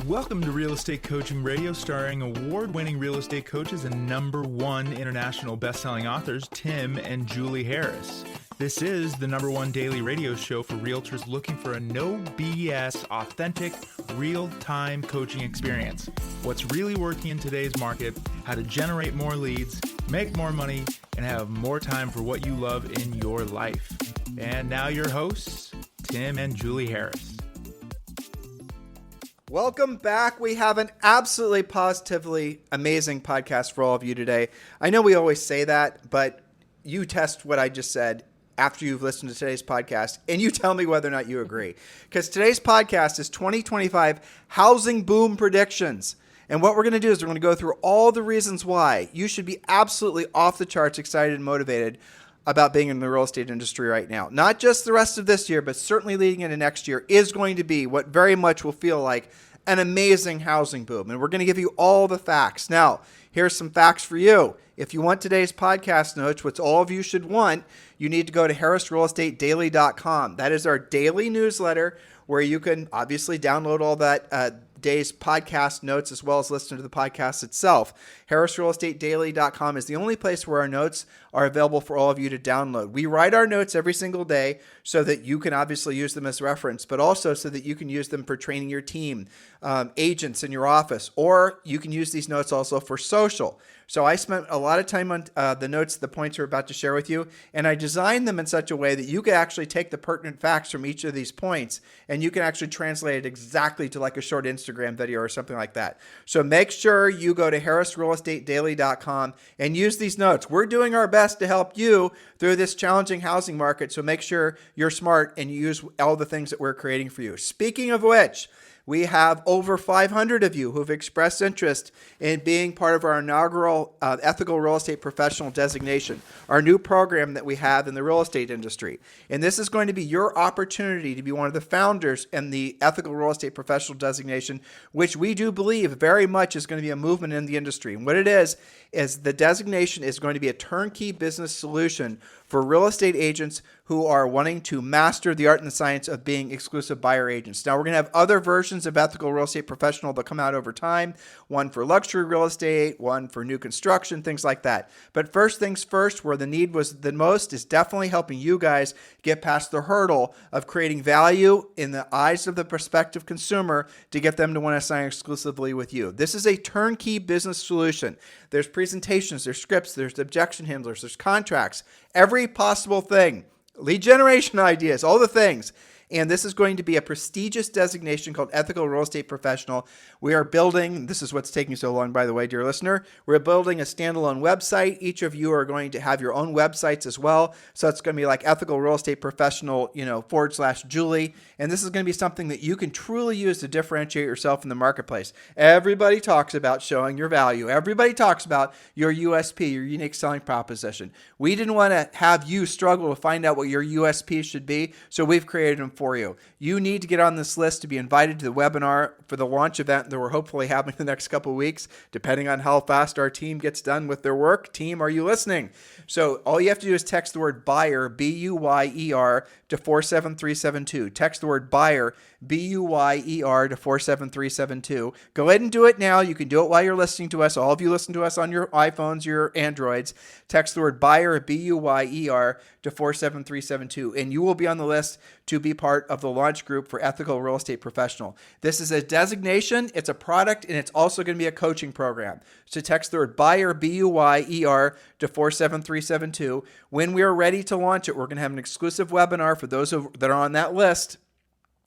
Welcome to Real Estate Coaching Radio, starring award-winning real estate coaches and #1 international best-selling authors, Tim and Julie Harris. This is the #1 daily radio show for realtors looking for a no BS, authentic, real-time coaching experience. What's really working in today's market, how to generate more leads, make more money, and have more time for what you love in your life. And now your hosts, Tim and Julie Harris. Welcome back. We have an absolutely positively amazing podcast for all of you today. I know we always say that, but you test what I just said after you've listened to today's podcast, and you tell me whether or not you agree. Because today's podcast is 2025 housing boom predictions. And what we're going to do is we're going to go through all the reasons why you should be absolutely off the charts excited and motivated about being in the real estate industry right now. Not just the rest of this year, but certainly leading into next year is going to be what very much will feel like an amazing housing boom. And we're going to give you all the facts. Now, here's some facts for you. If you want today's podcast notes, which all of you should want, you need to go to harrisrealestatedaily.com. That is our daily newsletter where you can obviously download all that day's podcast notes as well as listen to the podcast itself. harrisrealestatedaily.com is the only place where our notes are available for all of you to download. We write our notes every single day so that you can obviously use them as reference, but also so that you can use them for training your team, agents in your office, or you can use these notes also for social. So I spent a lot of time on the notes, the points we're about to share with you, and I designed them in such a way that you can actually take the pertinent facts from each of these points, and you can actually translate it exactly to like a short Instagram video or something like that. So make sure you go to harrisrealestatedaily.com and use these notes. We're doing our best to help you through this challenging housing market, so make sure you're smart and you use all the things that we're creating for you. Speaking of which, we have over 500 of you who've expressed interest in being part of our inaugural Ethical Real Estate Professional designation, our new program that we have in the real estate industry. And this is going to be your opportunity to be one of the founders in the Ethical Real Estate Professional designation, which we do believe very much is going to be a movement in the industry. And what it is the designation is going to be a turnkey business solution for real estate agents who are wanting to master the art and the science of being exclusive buyer agents. Now, we're going to have other versions of Ethical Real Estate Professional that come out over time, one for luxury real estate, one for new construction, things like that. But first things first, where the need was the most is definitely helping you guys get past the hurdle of creating value in the eyes of the prospective consumer to get them to want to sign exclusively with you. This is a turnkey business solution. There's presentations, there's scripts, there's objection handlers, there's contracts, every possible thing. Lead generation ideas, all the things. And this is going to be a prestigious designation called Ethical Real Estate Professional. We are building, this is what's taking so long, by the way, dear listener, we're building a standalone website. Each of you are going to have your own websites as well. So it's going to be like Ethical Real Estate Professional, /Julie. And this is going to be something that you can truly use to differentiate yourself in the marketplace. Everybody talks about showing your value. Everybody talks about your USP, your unique selling proposition. We didn't want to have you struggle to find out what your USP should be, so we've created them for you. You need to get on this list to be invited to the webinar for the launch event that we're hopefully having the next couple of weeks, depending on how fast our team gets done with their work. Team, are you listening? So all you have to do is text the word buyer, B-U-Y-E-R, to 47372. Text the word buyer, B-U-Y-E-R, to 47372. Go ahead and do it now. You can do it while you're listening to us. All of you listen to us on your iPhones, your Androids. Text the word buyer, B-U-Y-E-R, to 47372, and you will be on the list to be part of the launch group for Ethical Real Estate Professional. This is a designation, it's a product, and it's also going to be a coaching program. So text the word buyer, B-U-Y-E-R, to 47372. When we are ready to launch it, we're going to have an exclusive webinar for those that are on that list.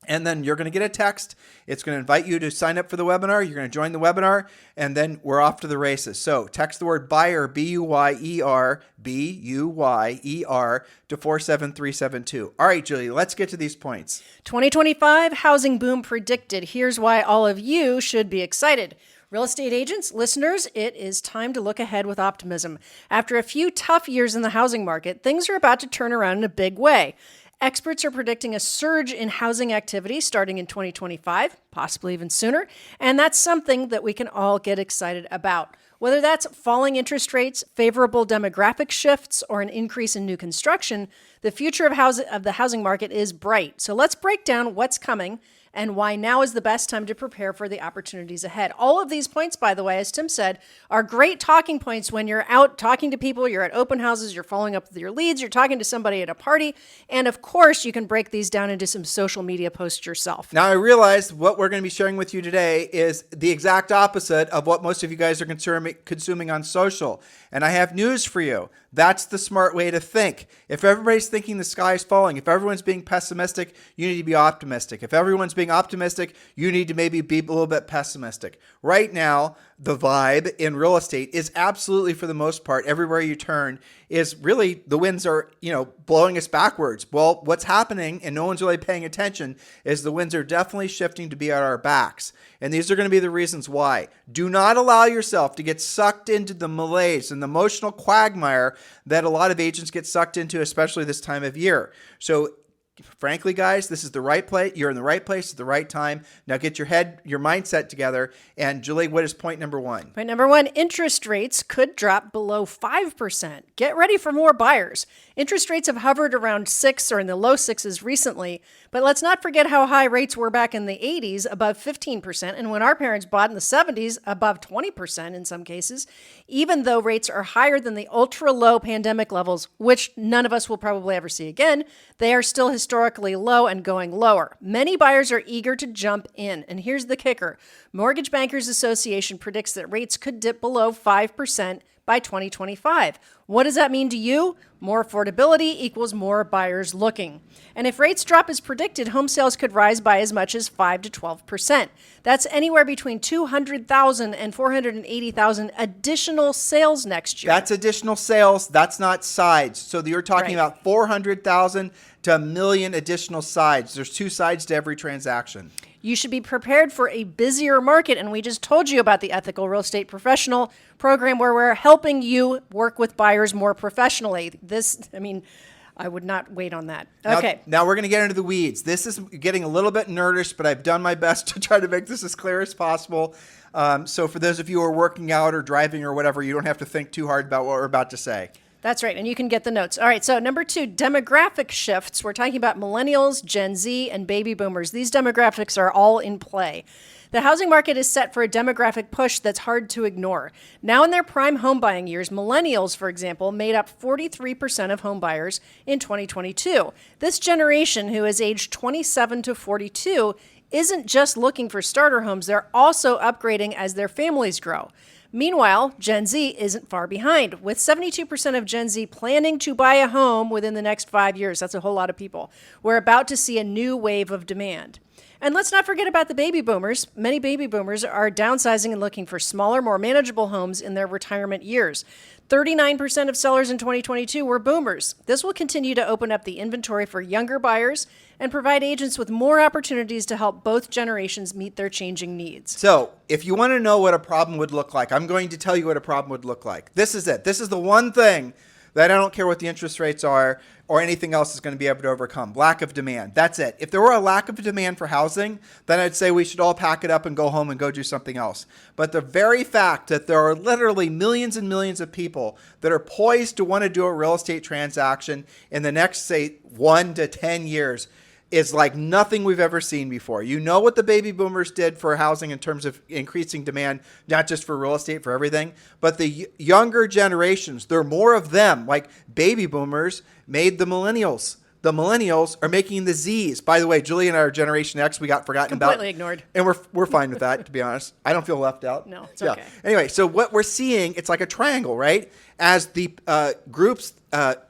And then you're going to get a text. It's going to invite you to sign up for the webinar. You're going to join the webinar, and then we're off to the races. So text the word buyer, B-U-Y-E-R, B-U-Y-E-R, to 47372. All right, Julie, let's get to these points. 2025 housing boom predicted. Here's why all of you should be excited. Real estate agents, listeners, it is time to look ahead with optimism. After a few tough years in the housing market, things are about to turn around in a big way. Experts are predicting a surge in housing activity starting in 2025, possibly even sooner, and that's something that we can all get excited about. Whether that's falling interest rates, favorable demographic shifts, or an increase in new construction, the future of the housing market is bright. So let's break down what's coming and why now is the best time to prepare for the opportunities ahead. All of these points, by the way, as Tim said, are great talking points when you're out talking to people, you're at open houses, you're following up with your leads, you're talking to somebody at a party, and of course, you can break these down into some social media posts yourself. Now, I realize what we're going to be sharing with you today is the exact opposite of what most of you guys are consuming on social. And I have news for you. That's the smart way to think. If everybody's thinking the sky is falling, if everyone's being pessimistic, you need to be optimistic. If everyone's being optimistic, you need to maybe be a little bit pessimistic. Right now, the vibe in real estate is absolutely, for the most part, everywhere you turn, is really the winds are, blowing us backwards. Well, what's happening, and no one's really paying attention, is the winds are definitely shifting to be at our backs. And these are going to be the reasons why. Do not allow yourself to get sucked into the malaise and the emotional quagmire that a lot of agents get sucked into, especially this time of year. So frankly, guys, this is the right place. You're in the right place at the right time. Now get your mindset together. And Julie, what is point number one? Point number one, interest rates could drop below 5%. Get ready for more buyers. Interest rates have hovered around 6 or in the low 6s recently, but let's not forget how high rates were back in the 80s, above 15%, and when our parents bought in the 70s, above 20% in some cases, even though rates are higher than the ultra-low pandemic levels, which none of us will probably ever see again. They are still historically low and going lower. Many buyers are eager to jump in, and here's the kicker. Mortgage Bankers Association predicts that rates could dip below 5% by 2025. What does that mean to you? More affordability equals more buyers looking. And if rates drop as predicted, home sales could rise by as much as 5 to 12%. That's anywhere between 200,000 and 480,000 additional sales next year. That's additional sales. That's not sides. So you're talking about 400,000 to a million additional sides. There's 2 sides to every transaction. You should be prepared for a busier market. And we just told you about the Ethical Real Estate Professional program where we're helping you work with buyers more professionally. I would not wait on that. Okay. Now we're going to get into the weeds. This is getting a little bit nerdish, but I've done my best to try to make this as clear as possible. So for those of you who are working out or driving or whatever, you don't have to think too hard about what we're about to say. That's right. And you can get the notes. All right. So number 2, demographic shifts. We're talking about millennials, Gen Z, and baby boomers. These demographics are all in play. The housing market is set for a demographic push that's hard to ignore. Now in their prime home buying years, millennials, for example, made up 43% of home buyers in 2022. This generation, who is aged 27 to 42, isn't just looking for starter homes. They're also upgrading as their families grow. Meanwhile, Gen Z isn't far behind, with 72% of Gen Z planning to buy a home within the next 5 years. That's a whole lot of people. We're about to see a new wave of demand. And let's not forget about the baby boomers. Many baby boomers are downsizing and looking for smaller, more manageable homes in their retirement years. 39% of sellers in 2022 were boomers. This will continue to open up the inventory for younger buyers and provide agents with more opportunities to help both generations meet their changing needs. So if you want to know what a problem would look like, I'm going to tell you what a problem would look like. This is it. This is the one thing that I don't care what the interest rates are or anything else is going to be able to overcome. Lack of demand. That's it. If there were a lack of demand for housing, then I'd say we should all pack it up and go home and go do something else. But the very fact that there are literally millions and millions of people that are poised to want to do a real estate transaction in the next, say, 1 to 10 years is like nothing we've ever seen before. You know what the baby boomers did for housing in terms of increasing demand, not just for real estate, for everything, but the younger generations, there are more of them, like baby boomers made the millennials. The millennials are making the Zs. By the way, Julie and I are Generation X. We got forgotten about. Completely ignored. And we're fine with that, to be honest. I don't feel left out. No, it's okay. Anyway, so what we're seeing, it's like a triangle, right? As the groups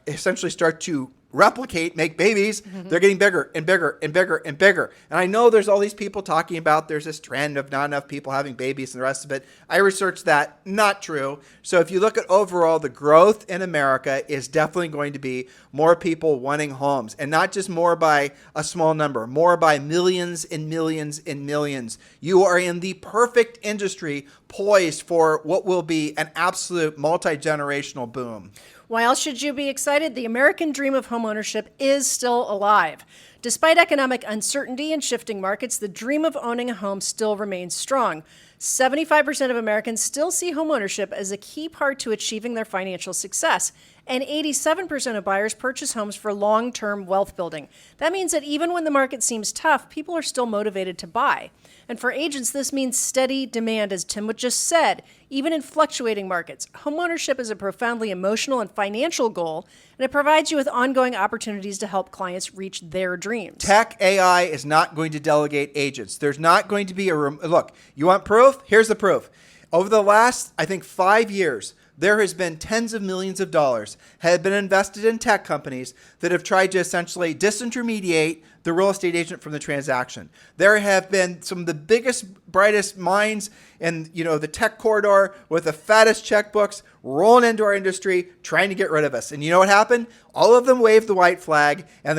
essentially start to replicate, make babies, they're getting bigger and bigger and bigger and bigger. And I know there's all these people talking about there's this trend of not enough people having babies and the rest of it. I researched that. Not true. So if you look at overall, the growth in America is definitely going to be more people wanting homes, and not just more by a small number, more by millions and millions and millions. You are in the perfect industry poised for what will be an absolute multi-generational boom. Why else should you be excited? The American dream of homeownership is still alive. Despite economic uncertainty and shifting markets, the dream of owning a home still remains strong. 75% of Americans still see homeownership as a key part to achieving their financial success. And 87% of buyers purchase homes for long-term wealth building. That means that even when the market seems tough, people are still motivated to buy. And for agents, this means steady demand, as Tim just said, even in fluctuating markets. Homeownership is a profoundly emotional and financial goal, and it provides you with ongoing opportunities to help clients reach their dreams. Tech AI is not going to delegate agents. There's not going to be look, you want proof? Here's the proof. Over the last, I think, 5 years, there has been tens of millions of dollars have been invested in tech companies that have tried to essentially disintermediate the real estate agent from the transaction. There have been some of the biggest, brightest minds in the tech corridor with the fattest checkbooks rolling into our industry trying to get rid of us. And you know what happened? All of them waved the white flag, and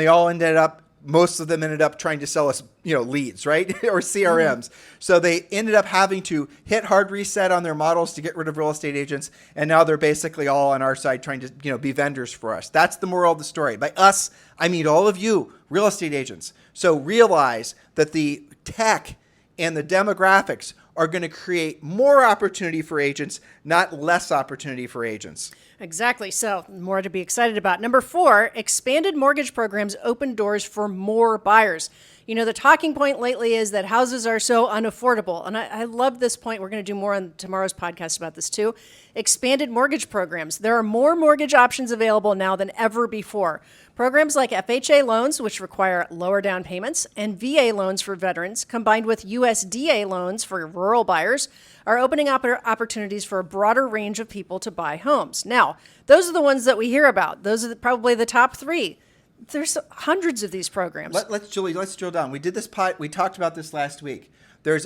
most of them ended up trying to sell us, leads, right? Or CRMs. Mm-hmm. So they ended up having to hit hard reset on their models to get rid of real estate agents. And now they're basically all on our side trying to, be vendors for us. That's the moral of the story. By us, I mean all of you, real estate agents. So realize that the tech and the demographics are going to create more opportunity for agents, not less opportunity for agents. Exactly. So more to be excited about. Number 4, expanded mortgage programs open doors for more buyers. The talking point lately is that houses are so unaffordable. And I love this point. We're going to do more on tomorrow's podcast about this too. Expanded mortgage programs. There are more mortgage options available now than ever before. Programs like FHA loans, which require lower down payments, and VA loans for veterans, combined with USDA loans for rural buyers, are opening up opportunities for a broader range of people to buy homes. Now, those are the ones that we hear about. Those are probably the top 3. There's hundreds of these programs. Let's drill down. We did this we talked about this last week. There's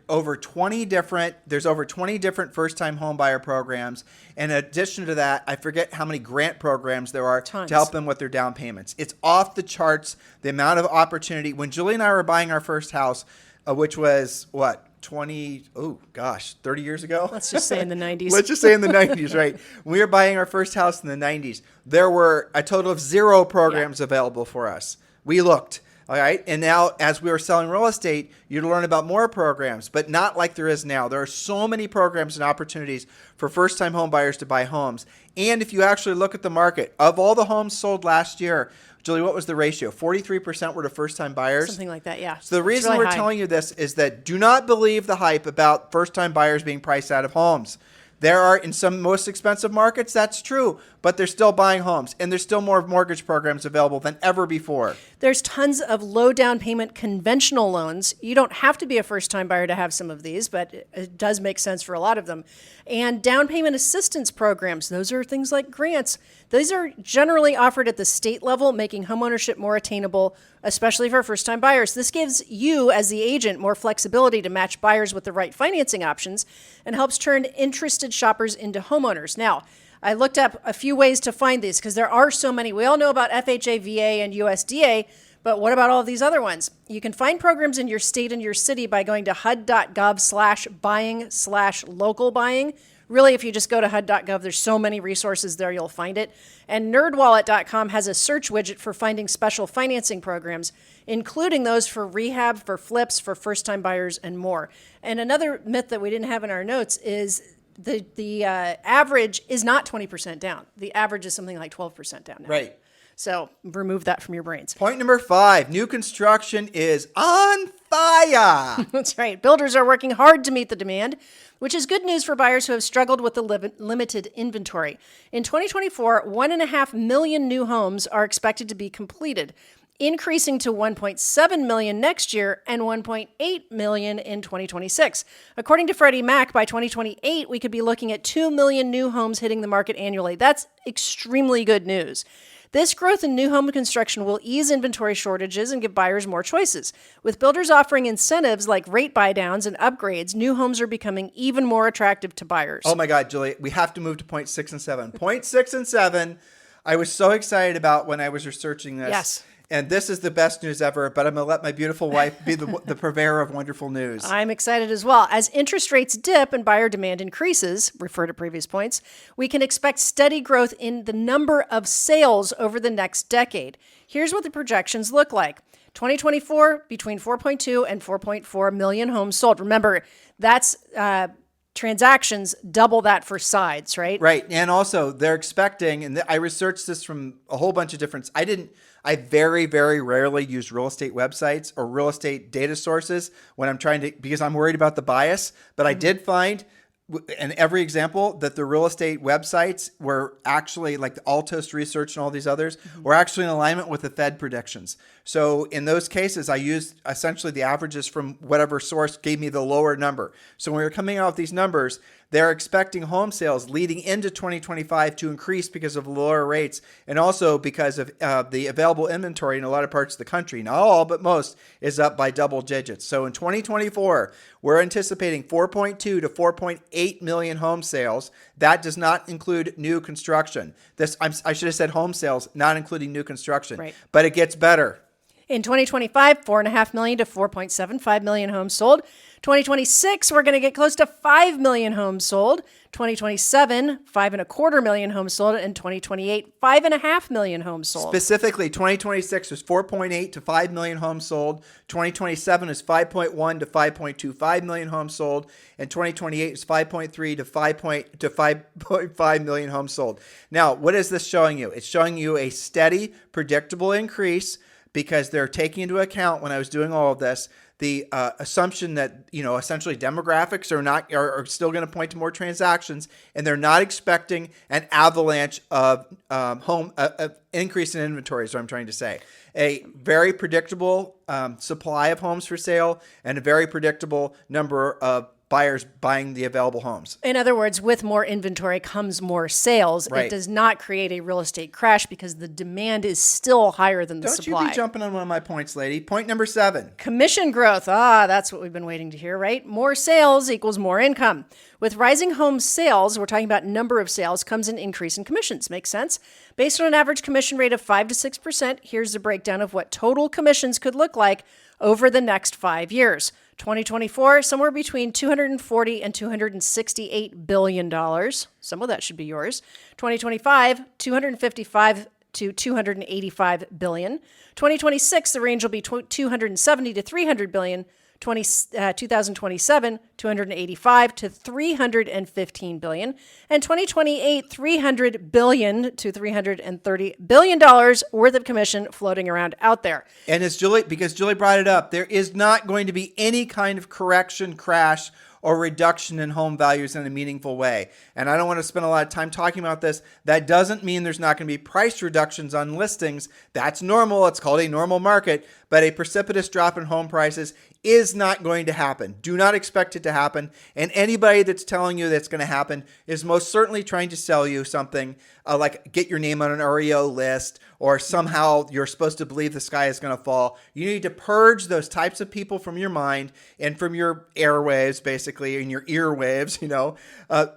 over 20 different first-time home buyer programs. In addition to that, I forget how many grant programs there are to help them with their down payments. It's off the charts, the amount of opportunity. When Julie and I were buying our first house, which was 30 years ago? Let's just say in the 90s. Let's just say in the 90s, right? When we were buying our first house in the 90s, there were a total of 0 programs available for us. We looked. All right. And now, as we were selling real estate, you'd learn about more programs, but not like there is now. There are so many programs and opportunities for first-time home buyers to buy homes. And if you actually look at the market, of all the homes sold last year, Julie, what was the ratio? 43% were to first-time buyers? Something like that, yeah. So the reason we're telling you this is that do not believe the hype about first-time buyers being priced out of homes. There are, in some most expensive markets, that's true, but they're still buying homes, and there's still more mortgage programs available than ever before. There's tons of low down payment conventional loans. You don't have to be a first-time buyer to have some of these, but it does make sense for a lot of them. And down payment assistance programs, those are things like grants. These are generally offered at the state level, making homeownership more attainable, especially for first-time buyers. This gives you, as the agent, more flexibility to match buyers with the right financing options and helps turn interested shoppers into homeowners. Now, I looked up a few ways to find these because there are so many. We all know about FHA, VA, and USDA, but what about all of these other ones? You can find programs in your state and your city by going to HUD.gov/buying/local buying. Really, if you just go to HUD.gov, there's so many resources there, you'll find it. And NerdWallet.com has a search widget for finding special financing programs, including those for rehab, for flips, for first-time buyers, and more. And another myth that we didn't have in our notes is the average is not 20% down. The average is something like 12% down now. Right. So remove that from your brains. Point number 5, new construction is on fire. That's right. Builders are working hard to meet the demand, which is good news for buyers who have struggled with the limited inventory. In 2024, 1.5 million new homes are expected to be completed, increasing to 1.7 million next year and 1.8 million in 2026. According to Freddie Mac, by 2028, we could be looking at 2 million new homes hitting the market annually. That's extremely good news. This growth in new home construction will ease inventory shortages and give buyers more choices. With builders offering incentives like rate buy-downs and upgrades, new homes are becoming even more attractive to buyers. Oh my God, Julie, we have to move to point 6 and 7. Point 6 and 7, I was so excited about when I was researching this. Yes. And this is the best news ever, but I'm going to let my beautiful wife be the purveyor of wonderful news. I'm excited as well. As interest rates dip and buyer demand increases, refer to previous points, we can expect steady growth in the number of sales over the next decade. Here's what the projections look like. 2024, between 4.2 and 4.4 million homes sold. Remember, that's transactions, double that for sides, right? Right. And also they're expecting, and I researched this from a whole bunch of different, I very, very rarely use real estate websites or real estate data sources when I'm trying to, because I'm worried about the bias, but I did find in every example that the real estate websites were actually like the Altos Research and all these others were actually in alignment with the Fed predictions. So in those cases, I used essentially the averages from whatever source gave me the lower number. So when we were coming out with these numbers, they're expecting home sales leading into 2025 to increase because of lower rates and also because of the available inventory in a lot of parts of the country. Not all, but most is up by double digits. So in 2024, we're anticipating 4.2 to 4.8 million home sales. That does not include new construction. I should have said home sales, not including new construction. Right. But it gets better. In 2025, 4.5 million to 4.75 million homes sold. 2026, we're going to get close to 5 million homes sold. 2027, 5.25 million homes sold. And 2028, 5.5 million homes sold. Specifically, 2026 is 4.8 to 5 million homes sold. 2027 is 5.1 to 5.25 million homes sold. And 2028 is 5.3 to 5.5 million homes sold. Now, what is this showing you? It's showing you a steady, predictable increase because they're taking into account, when I was doing all of this, the assumption that, essentially demographics are still going to point to more transactions, and they're not expecting an avalanche of increase in inventory is what I'm trying to say. A very predictable supply of homes for sale and a very predictable number of buyers buying the available homes. In other words, with more inventory comes more sales. Right. It does not create a real estate crash because the demand is still higher than the supply. Don't you be jumping on one of my points, lady. Point number 7. Commission growth. That's what we've been waiting to hear, right? More sales equals more income. With rising home sales, we're talking about number of sales, comes an increase in commissions. Makes sense? Based on an average commission rate of 5 to 6%, here's the breakdown of what total commissions could look like over the next 5 years. 2024, somewhere between $240 and $268 billion. Some of that should be yours. 2025, $255 to $285 billion. 2026, the range will be $270 to $300 billion. 2027, $285 to $315 billion, and 2028, $300 billion to $330 billion worth of commission floating around out there. And because Julie brought it up, there is not going to be any kind of correction, crash, or reduction in home values in a meaningful way. And I don't want to spend a lot of time talking about this. That doesn't mean there's not going to be price reductions on listings. That's normal. It's called a normal market. But a precipitous drop in home prices is not going to happen. Do not expect it to happen. And anybody that's telling you that's going to happen is most certainly trying to sell you something like get your name on an REO list, or somehow you're supposed to believe the sky is going to fall. You need to purge those types of people from your mind and from your airwaves, basically, and your earwaves,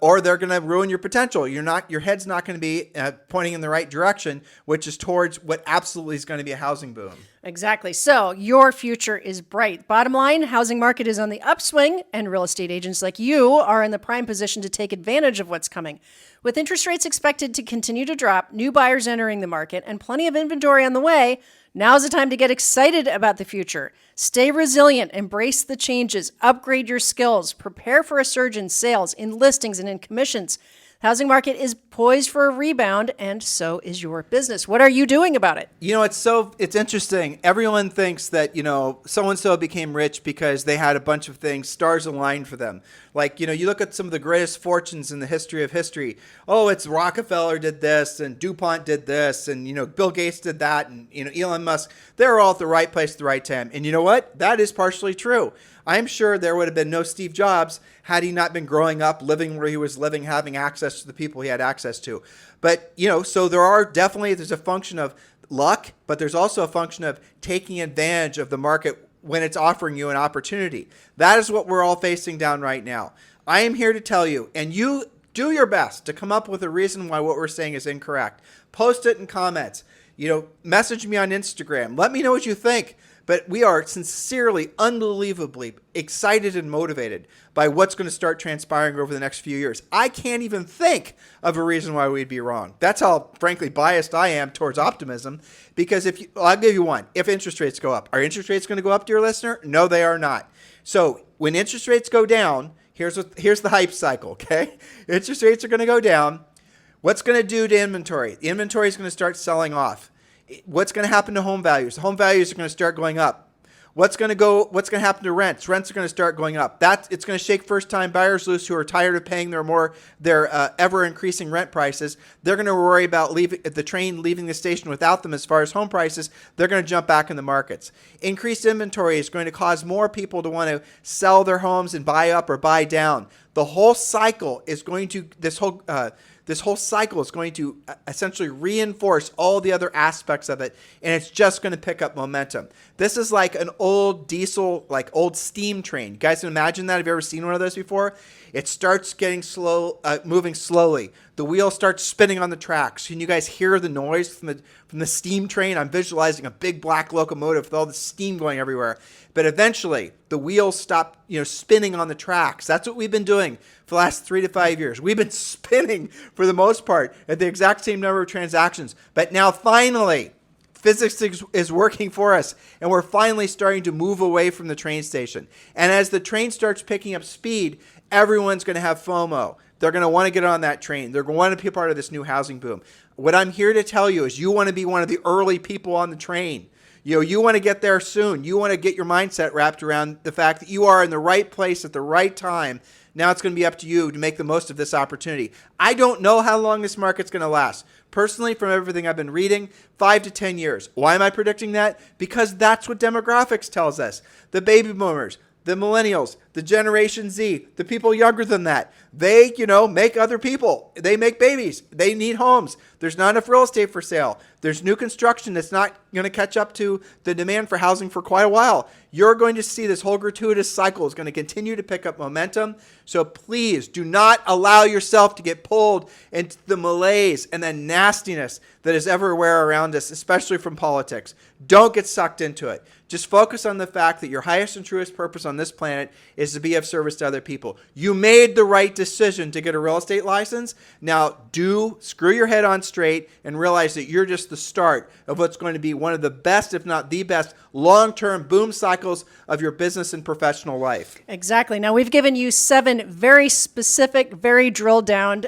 or they're going to ruin your potential. Your head's not going to be pointing in the right direction, which is towards what absolutely is going to be a housing boom. Exactly. So your future is bright. Bottom line, housing market is on the upswing, and real estate agents like you are in the prime position to take advantage of what's coming. With interest rates expected to continue to drop, new buyers entering the market, and plenty of inventory on the way, now's the time to get excited about the future. Stay resilient, embrace the changes, upgrade your skills, prepare for a surge in sales, in listings, and in commissions. The housing market is poised for a rebound, and so is your business. What are you doing about it? It's interesting. Everyone thinks that, so-and-so became rich because they had a bunch of things, stars aligned for them. Like, you look at some of the greatest fortunes in the history of history. Oh, it's Rockefeller did this, and DuPont did this, and, Bill Gates did that, and, Elon Musk. They're all at the right place at the right time. And you know what? That is partially true. I'm sure there would have been no Steve Jobs had he not been growing up, living where he was living, having access to the people he had access to. But, so there's a function of luck, but there's also a function of taking advantage of the market when it's offering you an opportunity. That is what we're all facing down right now. I am here to tell you, and you do your best to come up with a reason why what we're saying is incorrect. Post it in comments. Message me on Instagram. Let me know what you think. But we are sincerely, unbelievably excited and motivated by what's going to start transpiring over the next few years. I can't even think of a reason why we'd be wrong. That's how, frankly, biased I am towards optimism. Because I'll give you one. If interest rates go up, are interest rates going to go up, dear listener? No, they are not. So when interest rates go down, Here's the hype cycle, okay? Interest rates are going to go down. What's going to do to inventory? The inventory is going to start selling off. What's going to happen to home values? Home values are going to start going up. What's going to happen to rents? Rents are going to start going up. It's going to shake first-time buyers loose who are tired of paying their ever-increasing rent prices. They're going to worry about the train leaving the station without them as far as home prices. They're going to jump back in the markets. Increased inventory is going to cause more people to want to sell their homes and buy up or buy down. The whole cycle is going to this whole cycle is going to essentially reinforce all the other aspects of it, and it's just going to pick up momentum. This is like an old diesel, like old steam train. You guys can imagine that? Have you ever seen one of those before? It starts getting moving slowly. The wheel starts spinning on the tracks. Can you guys hear the noise from the steam train? I'm visualizing a big black locomotive with all the steam going everywhere. But eventually, the wheels stop, spinning on the tracks. That's what we've been doing for the last 3 to 5 years. We've been spinning, for the most part, at the exact same number of transactions. But now, finally, physics is working for us, and we're finally starting to move away from the train station. And as the train starts picking up speed, everyone's going to have FOMO. They're going to want to get on that train. They're going to want to be a part of this new housing boom. What I'm here to tell you is you want to be one of the early people on the train. You want to get there soon. You want to get your mindset wrapped around the fact that you are in the right place at the right time. Now it's going to be up to you to make the most of this opportunity. I don't know how long this market's going to last. Personally, from everything I've been reading, 5 to 10 years. Why am I predicting that? Because that's what demographics tells us. The baby boomers, the millennials, the Generation Z, the people younger than that, they, make other people. They make babies. They need homes. There's not enough real estate for sale. There's new construction that's not going to catch up to the demand for housing for quite a while. You're going to see this whole gratuitous cycle is going to continue to pick up momentum. So please do not allow yourself to get pulled into the malaise and the nastiness that is everywhere around us, especially from politics. Don't get sucked into it. Just focus on the fact that your highest and truest purpose on this planet is to be of service to other people. You made the right decision to get a real estate license. Now screw your head on straight and realize that you're just the start of what's going to be one of the best, if not the best, long-term boom cycles of your business and professional life. Exactly. Now, we've given you 7 very specific, very drilled down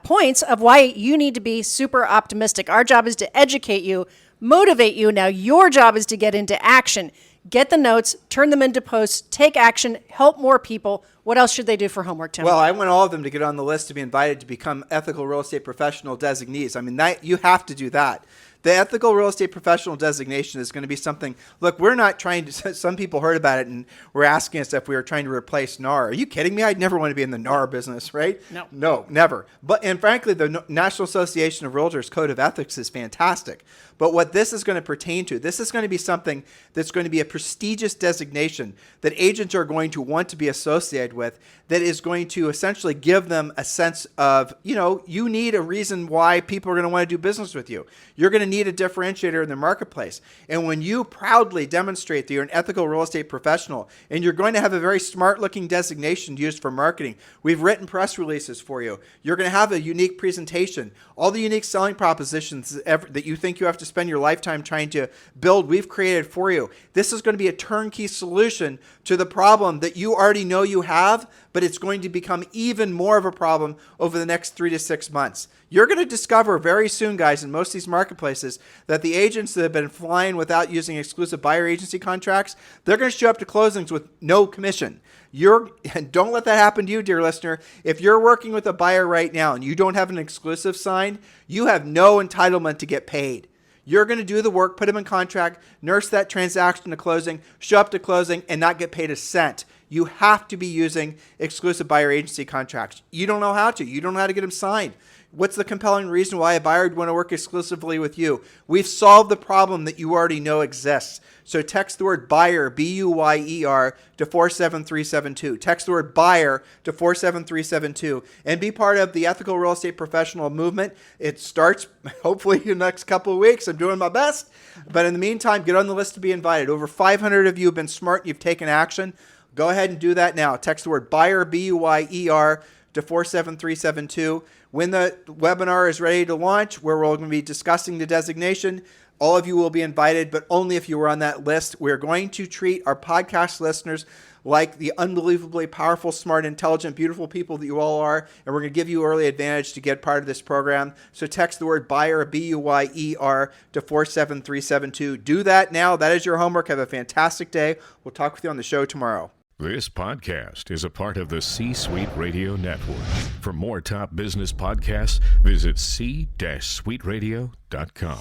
points of why you need to be super optimistic. Our job is to educate you, motivate you. Now, your job is to get into action. Get the notes, turn them into posts, take action, help more people. What else should they do for homework, Tim? Well, I want all of them to get on the list to be invited to become ethical real estate professional designees. I mean, you have to do that. The ethical real estate professional designation is going to be something. Look, we're not trying to. Some people heard about it and were asking us if we were trying to replace NAR. Are you kidding me? I'd never want to be in the NAR business, right? No, never. And frankly, the National Association of Realtors Code of Ethics is fantastic. But what this is going to pertain to, this is going to be something that's going to be a prestigious designation that agents are going to want to be associated with, that is going to essentially give them a sense of, you need a reason why people are going to want to do business with you. You're going to need a differentiator in the marketplace. And when you proudly demonstrate that you're an ethical real estate professional, and you're going to have a very smart looking designation used for marketing, we've written press releases for you. You're going to have a unique presentation. All the unique selling propositions that you think you have to spend your lifetime trying to build, we've created for you. This is going to be a turnkey solution to the problem that you already know you have, but it's going to become even more of a problem over the next 3 to 6 months. You're going to discover very soon, guys, in most of these marketplaces, that the agents that have been flying without using exclusive buyer agency contracts, they're going to show up to closings with no commission. Don't let that happen to you, dear listener. If you're working with a buyer right now and you don't have an exclusive signed, you have no entitlement to get paid. You're going to do the work, put them in contract, nurse that transaction to closing, show up to closing, and not get paid a cent. You have to be using exclusive buyer agency contracts. You don't know how to. You don't know how to get them signed. What's the compelling reason why a buyer would want to work exclusively with you? We've solved the problem that you already know exists. So text the word buyer, B-U-Y-E-R, to 47372. Text the word buyer to 47372 and be part of the ethical real estate professional movement. It starts hopefully in the next couple of weeks. I'm doing my best. But in the meantime, get on the list to be invited. Over 500 of you have been smart. You've taken action. Go ahead and do that now. Text the word buyer, B-U-Y-E-R, to 47372. When the webinar is ready to launch, where we're going to be discussing the designation, All of you will be invited, but only if you were on that list. We're going to treat our podcast listeners like the unbelievably powerful, smart, intelligent, beautiful people that you all are, and we're going to give you early advantage to get part of this program. So text the word BUYER, B-U-Y-E-R, to 47372. Do that now. That is your homework. Have a fantastic day. We'll talk with you on the show tomorrow. This podcast is a part of the C-Suite Radio Network. For more top business podcasts, visit c-suiteradio.com.